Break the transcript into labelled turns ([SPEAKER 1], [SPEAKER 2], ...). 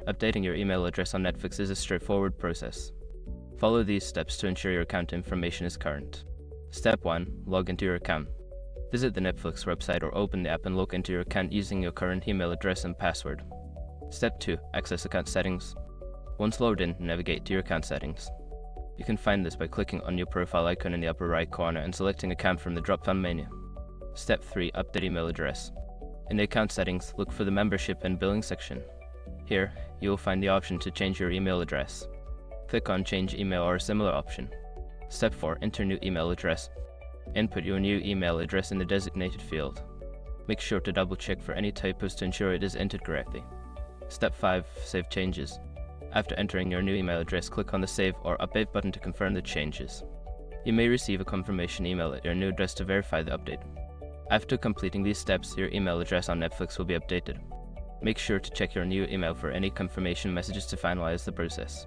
[SPEAKER 1] Updating your email address on Netflix is a straightforward process. Follow these steps to ensure your account information is current. Step 1. Log into your account. Visit the Netflix website or open the app and log into your account using your current email address and password. Step 2. Access account settings. Once logged in, navigate to your account settings. You can find this by clicking on your profile icon in the upper right corner and selecting Account from the drop-down menu. Step 3. Update email address. In the account settings, look for the Membership and Billing section. Here, you will find the option to change your email address. Click on Change Email or a similar option. Step 4. Enter new email address. Input your new email address in the designated field. Make sure to double-check for any typos to ensure it is entered correctly. Step 5. Save changes. After entering your new email address, click on the Save or Update button to confirm the changes. You may receive a confirmation email at your new address to verify the update. After completing these steps, your email address on Netflix will be updated. Make sure to check your new email for any confirmation messages to finalize the process.